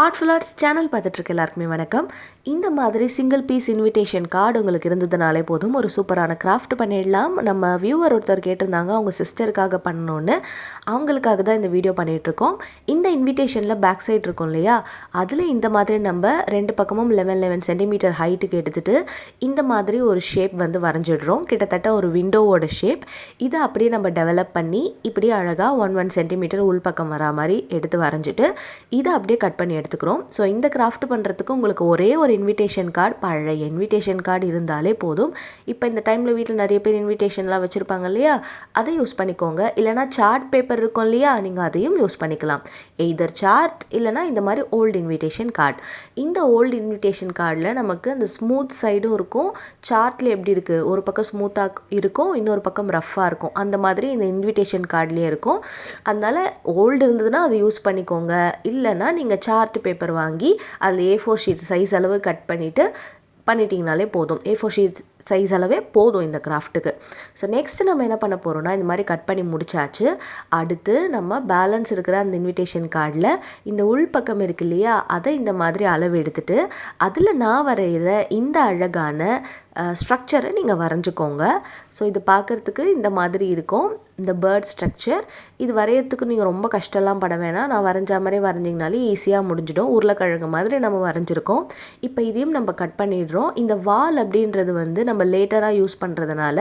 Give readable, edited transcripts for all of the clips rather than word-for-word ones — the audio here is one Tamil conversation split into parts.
ஆர்ட்ஃபுல் ஆர்ட்ஸ் சேனல் பார்த்துட்ருக்க எல்லாருக்குமே வணக்கம். இந்த மாதிரி சிங்கிள் பீஸ் இன்விடேஷன் கார்டு உங்களுக்கு இருந்ததுனாலே போதும், ஒரு சூப்பரான கிராஃப்ட் பண்ணிடலாம். நம்ம வியூவர் ஒருத்தர் கேட்டிருந்தாங்க, அவங்க சிஸ்டருக்காக பண்ணணுன்னு. அவங்களுக்காக தான் இந்த வீடியோ பண்ணிகிட்ருக்கோம். இந்த இன்விடேஷனில் பேக் சைடு இருக்கும் இல்லையா, அதில் இந்த மாதிரி நம்ம 2 பக்கமும் 11 சென்டிமீட்டர் ஹைட்டுக்கு எடுத்துகிட்டு இந்த மாதிரி ஒரு ஷேப் வந்து வரைஞ்சிடுறோம். கிட்டத்தட்ட ஒரு விண்டோவோட ஷேப். இதை அப்படியே நம்ம டெவலப் பண்ணி இப்படி அழகாக 1 சென்டிமீட்டர் உள்பக்கம் வரா மாதிரி எடுத்து வரைஞ்சிட்டு இதை அப்படியே கட் பண்ணி எடுத்துக்கிறோம். ஸோ இந்த கிராஃப்ட் பண்ணுறதுக்கு உங்களுக்கு ஒரே ஒரு இன்விடேஷன் கார்டு, பழைய இன்விடேஷன் கார்டு இருந்தாலே போதும். இப்போ இந்த டைமில் வீட்டில் நிறைய பேர் இன்விடேஷன்லாம் வச்சுருப்பாங்க இல்லையா, அதை யூஸ் பண்ணிக்கோங்க. இல்லைனா சார்ட் பேப்பர் இருக்கும் இல்லையா, நீங்கள் அதையும் யூஸ் பண்ணிக்கலாம். எய்தர் சார்ட் இல்லைனா இந்த மாதிரி ஓல்டு இன்விடேஷன் கார்டு. இந்த ஓல்டு இன்விடேஷன் கார்டில் நமக்கு அந்த ஸ்மூத் சைடும் இருக்கும். சார்ட்டில் எப்படி இருக்குது, ஒரு பக்கம் ஸ்மூத்தாக இருக்கும், இன்னொரு பக்கம் ரஃப்பாக இருக்கும். அந்த மாதிரி இந்த இன்விடேஷன் கார்ட்லேயே இருக்கும். அதனால் ஓல்டு இருந்ததுன்னா அதை யூஸ் பண்ணிக்கோங்க. இல்லைனா நீங்கள் சார்ட் பேப்பர் வாங்கி அதில் A4 ஷீட் சைஸ் அளவு கட் பண்ணிட்டீங்கனாலே போதும். A4 ஷீட் சைஸ் அளவே போதும் இந்த கிராஃப்ட்டுக்கு. ஸோ நெக்ஸ்ட்டு நம்ம என்ன பண்ண போகிறோம்னா, இந்த மாதிரி கட் பண்ணி முடிச்சாச்சு. அடுத்து நம்ம பேலன்ஸ் இருக்கிற அந்த இன்விடேஷன் கார்டில் இந்த உள்பக்கம் இருக்கு இல்லையா, அதை இந்த மாதிரி அளவு எடுத்துகிட்டு அதில் நான் வரைகிற இந்த அழகான ஸ்ட்ரக்சரை நீங்கள் வரைஞ்சிக்கோங்க. ஸோ இது பார்க்குறதுக்கு இந்த மாதிரி இருக்கும், இந்த பேர்ட் ஸ்ட்ரக்சர். இது வரைகிறதுக்கு நீங்கள் ரொம்ப கஷ்டம்லாம் பட வேணாம். நான் வரைஞ்ச மாதிரி வரைஞ்சிங்கனாலே ஈஸியாக முடிஞ்சிடும். உருளைக்கிழங்கு மாதிரி நம்ம வரைஞ்சிருக்கோம். இப்போ இதையும் நம்ம கட் பண்ணிடுறோம். இந்த வால் அப்படின்றது வந்து நம்ம லேட்டராக யூஸ் பண்ணுறதுனால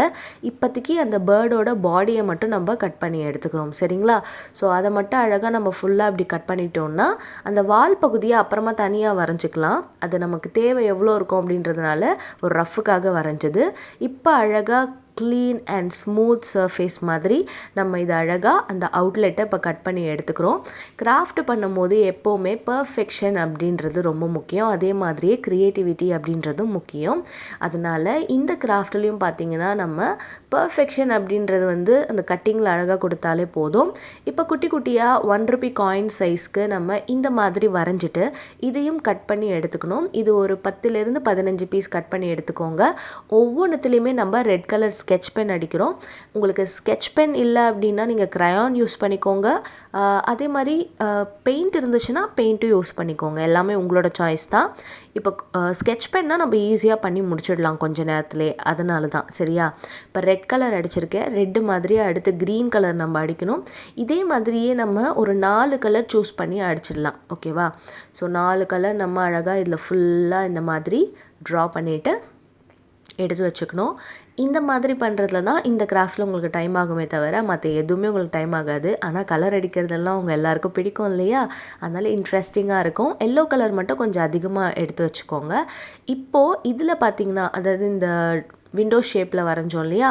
இப்போதைக்கு அந்த பேர்டோட பாடியை மட்டும் நம்ம கட் பண்ணி எடுத்துக்கிறோம். சரிங்களா? ஸோ அதை மட்டும் அழகாக நம்ம ஃபுல்லாக அப்படி கட் பண்ணிட்டோம்னா அந்த வால் பகுதியை அப்புறமா தனியாக வரைஞ்சிக்கலாம். அது நமக்கு தேவை எவ்வளோ இருக்கும் அப்படின்றதுனால ஒரு ரஃப்புக்காக வரைஞ்சது. இப்போ அழகாக க்ளீன் அண்ட் ஸ்மூத் சர்ஃபேஸ் மாதிரி நம்ம இதை அழகாக அந்த அவுட்லெட்டை இப்போ கட் பண்ணி எடுத்துக்கிறோம். கிராஃப்ட் பண்ணும்போது எப்போவுமே பர்ஃபெக்ஷன் அப்படின்றது ரொம்ப முக்கியம். அதே மாதிரியே க்ரியேட்டிவிட்டி அப்படின்றதும் முக்கியம். அதனால் இந்த கிராஃப்ட்லேயும் பார்த்திங்கன்னா நம்ம பர்ஃபெக்ஷன் அப்படின்றது வந்து அந்த கட்டிங்கில் அழகாக கொடுத்தாலே போதும். இப்போ குட்டி குட்டியாக 1 ரூபி காயின் சைஸ்க்கு நம்ம இந்த மாதிரி வரைஞ்சிட்டு இதையும் கட் பண்ணி எடுத்துக்கணும். இது ஒரு 10லேருந்து 15 பீஸ் கட் பண்ணி எடுத்துக்கோங்க. ஒவ்வொன்றுத்துலேயுமே நம்ம ரெட் கலர் ஸ்கெட்ச் பென் அடிக்கிறோம். உங்களுக்கு ஸ்கெட்ச் பென் இல்லை அப்படின்னா நீங்கள் க்ரையான் யூஸ் பண்ணிக்கோங்க. அதே மாதிரி பெயிண்ட் இருந்துச்சுன்னா பெயிண்ட்டும் யூஸ் பண்ணிக்கோங்க. எல்லாமே உங்களோட சாய்ஸ் தான். இப்போ ஸ்கெட்ச் பென்னால் நம்ம ஈஸியாக பண்ணி முடிச்சிடலாம் கொஞ்சம் நேரத்துலேயே. அதனால தான். சரியா? இப்போ ரெட் கலர் அடிச்சிருக்கேன். ரெட்டு மாதிரியே அடுத்து க்ரீன் கலர் நம்ம அடிக்கணும். இதே மாதிரியே நம்ம ஒரு 4 கலர் சூஸ் பண்ணி அடிச்சிடலாம். ஓகேவா? ஸோ 4 கலர் நம்ம அழகாக இதில் ஃபுல்லாக இந்த மாதிரி ட்ரா பண்ணிவிட்டு எடுத்து வச்சுக்கணும். இந்த மாதிரி பண்ணுறதுல தான் இந்த கிராஃப்டில் உங்களுக்கு டைம் ஆகுமே தவிர மற்ற எதுவுமே உங்களுக்கு டைம் ஆகாது. ஆனால் கலர் அடிக்கிறதெல்லாம் அவங்க எல்லாருக்கும் பிடிக்கும் இல்லையா, அதனால் இன்ட்ரெஸ்டிங்காக இருக்கும். எல்லோ கலர் மட்டும் கொஞ்சம் அதிகமாக எடுத்து வச்சுக்கோங்க. இப்போது இதில் பார்த்திங்கன்னா, அதாவது இந்த விண்டோ ஷேப்பில் வரைஞ்சோம் இல்லையா,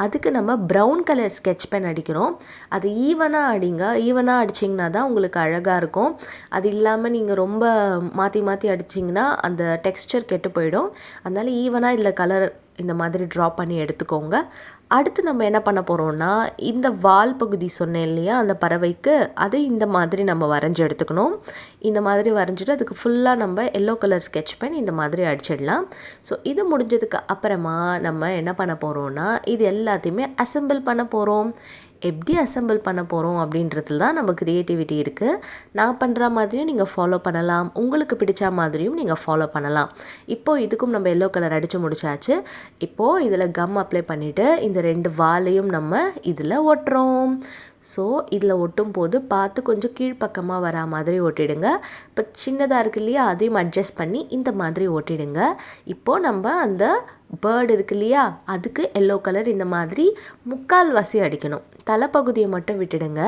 அதுக்கு நம்ம ப்ரௌன் கலர் ஸ்கெட்ச் பென் அடிக்கிறோம். அது ஈவனாக அடிங்க. ஈவனாக அடிச்சிங்கன்னா தான் உங்களுக்கு அழகாக இருக்கும். அது இல்லாமல் நீங்கள் ரொம்ப மாற்றி மாற்றி அடிச்சிங்கன்னா அந்த டெக்ஸ்சர் கெட்டு போயிடும். அதனால் ஈவனாக இதில் கலர் இந்த மாதிரி ட்ரா பண்ணி எடுத்துக்கோங்க. அடுத்து நம்ம என்ன பண்ண போகிறோம்னா, இந்த வால் பகுதி சொன்னேன் இல்லையா, அந்த பறவைக்கு அதை இந்த மாதிரி நம்ம வரைஞ்சி எடுத்துக்கணும். இந்த மாதிரி வரைஞ்சிட்டு அதுக்கு ஃபுல்லாக நம்ம எல்லோ கலர் ஸ்கெட்ச் பென் இந்த மாதிரி அடிச்சிடலாம். ஸோ இது முடிஞ்சதுக்கு அப்புறமா நம்ம என்ன பண்ண போகிறோம்னா, இது எல்லாத்தையுமே அசெம்பிள் பண்ண போகிறோம். எப்படி அசெம்பிள் பண்ண போகிறோம் அப்படின்றதுல தான் நம்ம க்ரியேட்டிவிட்டி இருக்குது. நான் பண்ணுற மாதிரியும் நீங்கள் ஃபாலோ பண்ணலாம், உங்களுக்கு பிடிச்ச மாதிரியும் நீங்கள் ஃபாலோ பண்ணலாம். இப்போது இதுக்கும் நம்ம எல்லோ கலர் அடித்து முடிச்சாச்சு. இப்போது இதில் கம் அப்ளை பண்ணிவிட்டு இந்த 2 வாலையும் நம்ம இதில் ஒட்டுறோம். ஸோ இதில் ஒட்டும் போது பார்த்து கொஞ்சம் கீழ்ப்பக்கமாக வரா மாதிரி ஒட்டிடுங்க. இப்போ சின்னதாக இருக்கு இல்லையா, அதையும் அட்ஜஸ்ட் பண்ணி இந்த மாதிரி ஒட்டிடுங்க. இப்போது நம்ம அந்த பேர்டு இருக்கு இல்லையா, அதுக்கு எல்லோ கலர் இந்த மாதிரி 3/4 வாசி அடிக்கணும். தலைப்பகுதியை மட்டும் விட்டுடுங்க.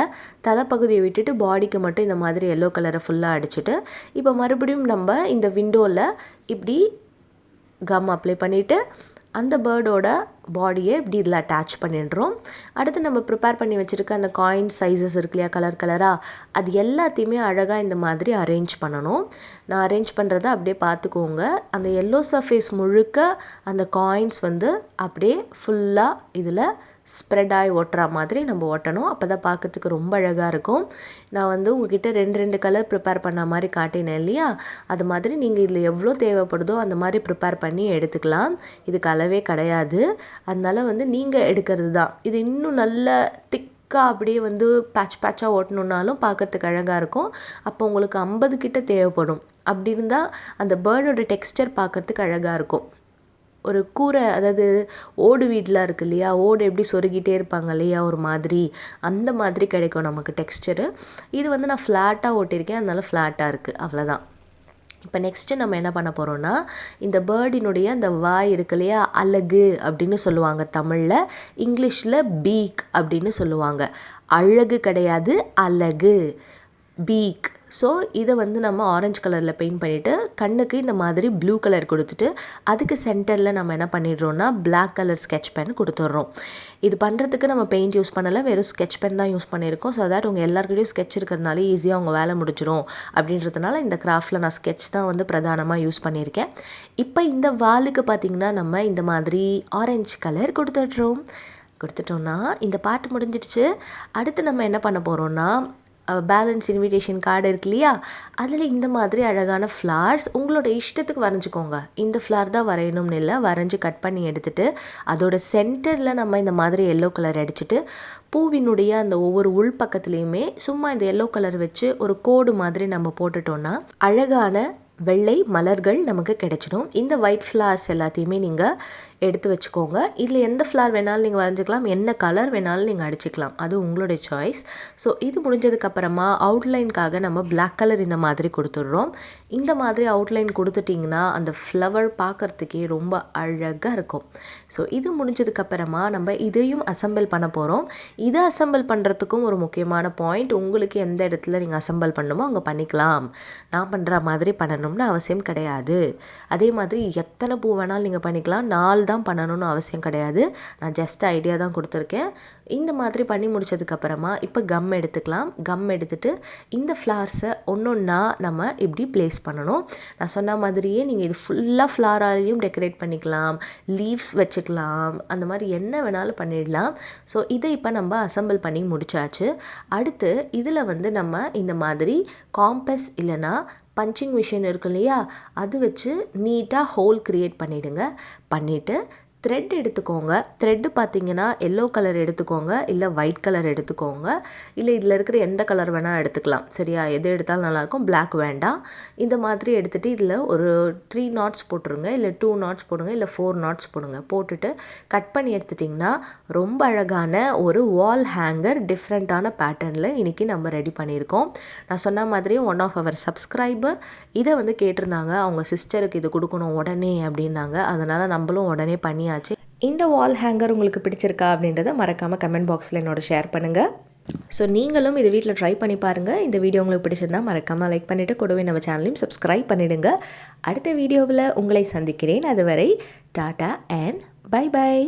தலைப்பகுதியை விட்டுட்டு பாடிக்கு மட்டும் இந்த மாதிரி எல்லோ கலரை ஃபுல்லாக அடிச்சுட்டு இப்போ மறுபடியும் நம்ம இந்த விண்டோவில் இப்படி கம் அப்ளை பண்ணிவிட்டு அந்த பேர்டோட பாடியை இப்படி இதில் அட்டாச் பண்ணிடுறோம். அடுத்து நம்ம ப்ரிப்பேர் பண்ணி வச்சுருக்க அந்த காயின் சைஸஸ் இருக்கு இல்லையா, கலர் கலராக, அது எல்லாத்தையுமே அழகாக இந்த மாதிரி அரேஞ்ச் பண்ணணும். நான் அரேஞ்ச் பண்ணுறதை அப்படியே பார்த்துக்கோங்க. அந்த எல்லோ சர்ஃபேஸ் முழுக்க அந்த காயின்ஸ் வந்து அப்படியே ஃபுல்லாக இதில் ஸ்ப்ரெட் ஆகி ஒட்டுற மாதிரி நம்ம ஒட்டணும். அப்போ தான் பார்க்குறதுக்கு ரொம்ப அழகாக இருக்கும். நான் வந்து உங்ககிட்ட 2 கலர் ப்ரிப்பேர் பண்ண மாதிரி காட்டினேன் இல்லையா, அது மாதிரி நீங்கள் இதில் எவ்வளோ தேவைப்படுதோ அந்த மாதிரி ப்ரிப்பேர் பண்ணி எடுத்துக்கலாம். இதுக்கு அளவே கிடையாது. அதனால் வந்து நீங்கள் எடுக்கிறது தான். இது இன்னும் நல்ல திக் திக்காக அப்படியே வந்து பேட்சாக ஓட்டணுன்னாலும் பார்க்கறதுக்கு அழகாக இருக்கும். அப்போ உங்களுக்கு 50 கிட்ட தேவைப்படும். அப்படி இருந்தால் அந்த பேர்டோட டெக்ஸ்டர் பார்க்கறதுக்கு அழகாக இருக்கும். ஒரு கூரை, அதாவது ஓடு வீடெலாம் இருக்குது இல்லையா, ஓடு எப்படி சொருகிட்டே இருப்பாங்க இல்லையா ஒரு மாதிரி, அந்த மாதிரி கிடைக்கும் நமக்கு டெக்ஸ்டரு. இது வந்து நான் ஃப்ளாட்டாக ஓட்டியிருக்கேன், அதனால ஃப்ளாட்டாக இருக்குது, அவ்வளோதான். இப்போ நெக்ஸ்ட்டு நம்ம என்ன பண்ண போகிறோன்னா, இந்த பேர்டினுடைய அந்த வாய் இருக்கு இல்லையா, அலகு அப்படின்னு சொல்லுவாங்க தமிழில், இங்கிலீஷில் பீக் அப்படின்னு சொல்லுவாங்க. அழகு கிடையாது, அலகு, பீக். ஸோ இதை வந்து நம்ம ஆரஞ்சு கலரில் பெயிண்ட் பண்ணிவிட்டு கண்ணுக்கு இந்த மாதிரி ப்ளூ கலர் கொடுத்துட்டு அதுக்கு சென்டரில் நம்ம என்ன பண்ணிடுறோன்னா பிளாக் கலர் ஸ்கெட்ச் பென் கொடுத்துட்றோம். இது பண்ணுறதுக்கு நம்ம பெயிண்ட் யூஸ் பண்ணலை, வெறும் ஸ்கெட்ச் பென் தான் யூஸ் பண்ணியிருக்கோம். ஸோ தட் உங்கள் எல்லாருக்கிட்டையும் ஸ்கெட்ச் இருக்கிறதுனால ஈஸியாக உங்கள் வேலை முடிச்சிடும் அப்படின்றதுனால இந்த கிராஃப்டில் நான் ஸ்கெட்ச் தான் வந்து பிரதானமாக யூஸ் பண்ணியிருக்கேன். இப்போ இந்த வாலுக்கு பார்த்திங்கன்னா நம்ம இந்த மாதிரி ஆரஞ்சு கலர் கொடுத்துட்டோன்னா இந்த பாட்டு முடிஞ்சிடுச்சு. அடுத்து நம்ம என்ன பண்ண போகிறோன்னா, பேலன்ஸ் இன்விடேஷன் கார்டு இருக்கு இல்லையா, அதில் இந்த மாதிரி அழகான ஃப்ளார்ஸ் உங்களோட இஷ்டத்துக்கு வரைஞ்சிக்கோங்க. இந்த ஃப்ளார் தான் வரையணும்னு இல்லை, வரைஞ்சி கட் பண்ணி எடுத்துகிட்டு அதோட சென்டரில் நம்ம இந்த மாதிரி எல்லோ கலர் அடிச்சுட்டு பூவினுடைய அந்த ஒவ்வொரு உள் பக்கத்துலேயுமே சும்மா இந்த எல்லோ கலர் வச்சு ஒரு கோடு மாதிரி நம்ம போட்டுட்டோன்னா அழகான வெள்ளை மலர்கள் நமக்கு கிடைச்சிடும். இந்த ஒயிட் ஃப்ளார்ஸ் எல்லாத்தையுமே நீங்கள் எடுத்து வச்சுக்கோங்க. இதில் எந்த ஃப்ளார் வேணாலும் நீங்கள் வரைஞ்சிக்கலாம், என்ன கலர் வேணாலும் நீங்கள் அடிச்சுக்கலாம், அது உங்களுடைய சாய்ஸ். ஸோ இது முடிஞ்சதுக்கப்புறமா அவுட்லைனுக்காக நம்ம பிளாக் கலர் இந்த மாதிரி கொடுத்துட்றோம். இந்த மாதிரி அவுட்லைன் கொடுத்துட்டிங்கன்னா அந்த ஃப்ளவர் பார்க்குறதுக்கே ரொம்ப அழகாக இருக்கும். ஸோ இது முடிஞ்சதுக்கப்புறமா நம்ம இதையும் அசம்பிள் பண்ண போகிறோம். இதை அசம்பிள் பண்ணுறதுக்கும் ஒரு முக்கியமான பாயிண்ட், உங்களுக்கு எந்த இடத்துல நீங்கள் அசம்பிள் பண்ணணுமோ அங்கே பண்ணிக்கலாம். நான் பண்ணுற மாதிரி பண்ணணும்னு அவசியம் கிடையாது. அதே மாதிரி எத்தனை பூ வேணாலும் நீங்கள் பண்ணிக்கலாம், 4 தான் பண்ணணும்னு அவசியம் கிடையாது. நான் ஜஸ்ட் ஐடியா தான் கொடுத்துருக்கேன். இந்த மாதிரி பண்ணி முடிச்சதுக்கப்புறமா இப்போ கம் எடுத்துக்கலாம். கம் எடுத்துகிட்டு இந்த ஃப்ளார்ஸை ஒன்றா நம்ம இப்படி ப்ளேஸ் பண்ணணும். நான் சொன்ன மாதிரியே நீங்கள் இது ஃபுல்லாக ஃப்ளாராலையும் டெக்கரேட் பண்ணிக்கலாம், லீவ்ஸ் வச்சுக்கலாம், அந்த மாதிரி என்ன வேணாலும் பண்ணிடலாம். ஸோ இதை இப்போ நம்ம அசம்பிள் பண்ணி முடிச்சாச்சு. அடுத்து இதில் வந்து நம்ம இந்த மாதிரி காம்பஸ் இல்லைனா பஞ்சிங் மிஷின் இருக்கு இல்லையா, அது வச்சு நீட்டாக ஹோல் க்ரியேட் பண்ணிவிட்டு த்ரெட் எடுத்துக்கோங்க. த்ரெட்டு பார்த்திங்கன்னா எல்லோ கலர் எடுத்துக்கோங்க, இல்லை ஒயிட் கலர் எடுத்துக்கோங்க, இல்லை இதில் இருக்கிற எந்த கலர் வேணால் எடுத்துக்கலாம். சரியா, எது எடுத்தாலும் நல்லாயிருக்கும், பிளாக் வேண்டாம். இந்த மாதிரி எடுத்துகிட்டு இதில் ஒரு 3 நாட்ஸ் போட்டுருங்க, இல்லை 2 நாட்ஸ் போடுங்க, இல்லை 4 நாட்ஸ் போடுங்க. போட்டுட்டு கட் பண்ணி எடுத்துட்டிங்கன்னா ரொம்ப அழகான ஒரு வால் ஹேங்கர் டிஃப்ரெண்ட்டான பேட்டர்னில் இன்றைக்கி நம்ம ரெடி பண்ணியிருக்கோம். நான் சொன்ன மாதிரி ஒன் ஆஃப் அவர் சப்ஸ்கிரைபர் இதை வந்து கேட்டிருந்தாங்க, அவங்க சிஸ்டருக்கு இது கொடுக்கணும் உடனே அப்படின்னாங்க. அதனால் நம்மளும் உடனே பண்ணியாச்சு. இந்த வால் ஹேங்கர் உங்களுக்கு பிடிச்சிருக்கா அப்படின்றத மறக்காமல் கமெண்ட் பாக்ஸில் என்னோட ஷேர் பண்ணுங்கள். ஸோ நீங்களும் இது வீட்டில் ட்ரை பண்ணி பாருங்கள். இந்த வீடியோ உங்களுக்கு பிடிச்சிருந்தா மறக்காமல் லைக் பண்ணிவிட்டு கூடவே நம்ம சேனலையும் சப்ஸ்கிரைப் பண்ணிவிடுங்க. அடுத்த வீடியோவில் உங்களை சந்திக்கிறேன். அதுவரை டாடா அண்ட் பை பை.